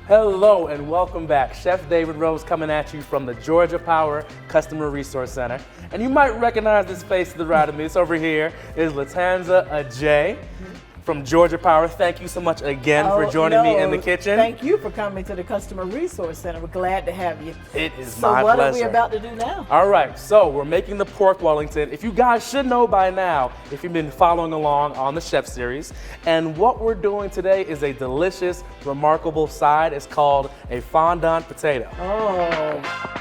Hello and welcome back. Chef David Rose coming at you from the Georgia Power Customer Resource Center. And you might recognize this face to the right of me. It's over here is Latanza Ajay from Georgia Power. Thank you so much again for joining me in the kitchen. Thank you for coming to the Customer Resource Center. We're glad to have you. It is so my what pleasure. are we about to do now? All right, so we're making the pork Wellington. If you guys should know by now, if you've been following along on the Chef Series. And what we're doing today is a delicious, remarkable side. It's called a fondant potato. Oh.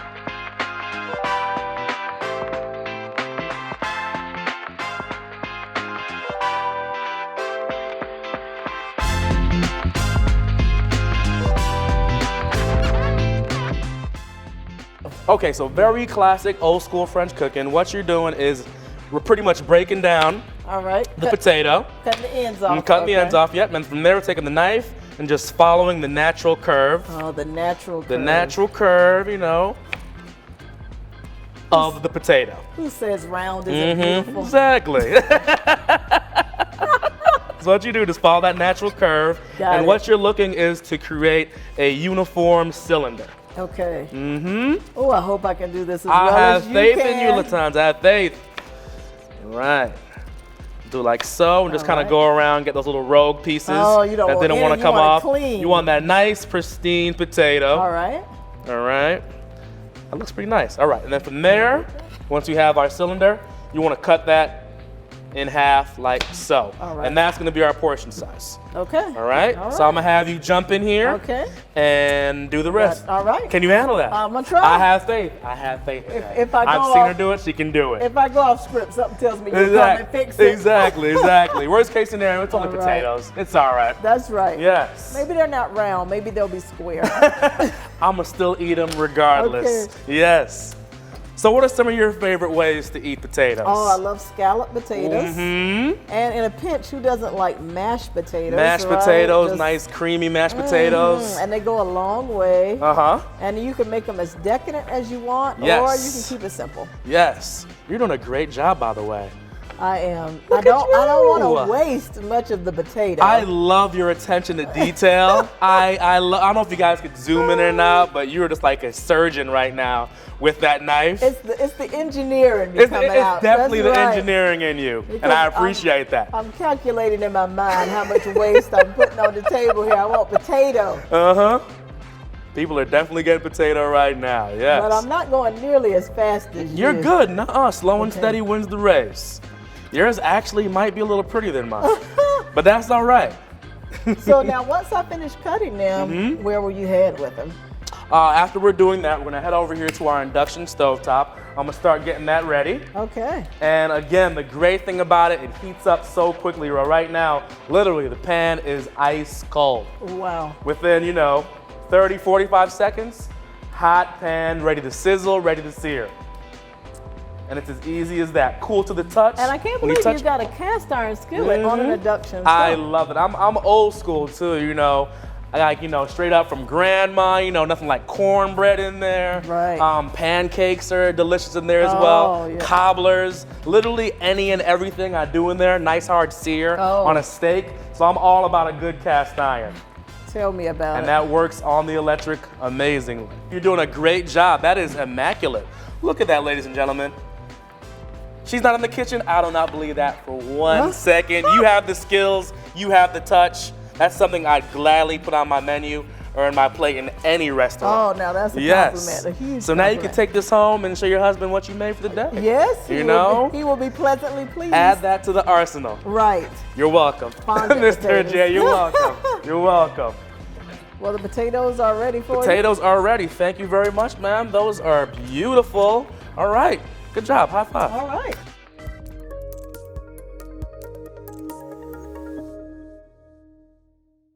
Okay, so very classic old school French cooking. What you're doing is we're pretty much breaking down the potato. Cutting the ends off. Cutting the ends off, yep. And from there we're taking the knife and just following the natural curve. Oh, the natural curve. The natural curve, you know, of the potato. Who says round isn't beautiful? Exactly. So what you do is follow that natural curve. Got it. What you're looking is to create a uniform cylinder. Okay. Oh, I hope I can do this as I well have as you faith can. in you, Latanza. I have faith. All right. Do like so, and just kind of go around, get those little rogue pieces you don't that want didn't any, want to you come want it off. clean. You want that nice, pristine potato. All right. All right. That looks pretty nice. All right. And then from there, once we have our cylinder, you want to cut that in half like so. All right. And that's going to be our portion size. Okay. All right. So I'm going to have you jump in here. Okay. And do the rest. All right. Can you handle that? I'm going to try. I have faith. I have faith in that. If I go I've seen her do it. She can do it. If I go off script, something tells me you'll come and fix it. Exactly. Worst case scenario, it's only potatoes. It's all right. That's right. Yes. Maybe they're not round. Maybe they'll be square. I'm going to still eat them regardless. Okay. Yes. So what are some of your favorite ways to eat potatoes? Oh, I love scalloped potatoes. And in a pinch, who doesn't like mashed potatoes? Mashed potatoes, nice creamy mashed potatoes. And they go a long way. Uh-huh. And you can make them as decadent as you want, or you can keep it simple. Yes. You're doing a great job, by the way. I am. I don't want to waste much of the potato. I love your attention to detail. I don't know if you guys could zoom in or not, but you're just like a surgeon right now with that knife. It's the engineering coming out. It's definitely the engineering in you, and I appreciate that. I'm calculating in my mind how much waste I'm putting on the table here. I want potato. Uh-huh. People are definitely getting potato right now, yes. But I'm not going nearly as fast as you. You're good. Nuh-uh. Slow and steady wins the race. Yours actually might be a little prettier than mine, but that's all right. So now, once I finish cutting them, where will you head with them? After we're doing that, we're gonna head over here to our induction stovetop. I'm gonna start getting that ready. Okay. And again, the great thing about it, it heats up so quickly. Right now, literally, the pan is ice cold. Wow. Within, 30, 45 seconds, hot pan, ready to sizzle, ready to sear. And it's as easy as that. Cool to the touch. And I can't believe you got a cast iron skillet on an induction stove. I love it. I'm old school too, I like, straight up from grandma, nothing like cornbread in there. Right. Pancakes are delicious in there as well. Yeah. Cobblers, literally any and everything I do in there. Nice hard sear on a steak. So I'm all about a good cast iron. Tell me about it. And that works on the electric amazingly. You're doing a great job. That is immaculate. Look at that, ladies and gentlemen. She's not in the kitchen. I do not believe that for one second. You have the skills. You have the touch. That's something I'd gladly put on my menu or in my plate in any restaurant. Oh, now that's a compliment. A huge So now you can take this home and show your husband what you made for the day. Yes, he will be pleasantly pleased. Add that to the arsenal. Right. You're welcome. Mr. J, you're welcome. You're welcome. Well, the potatoes are ready for you. Potatoes are ready. Thank you very much, ma'am. Those are beautiful. All right. Good job. High five. All right.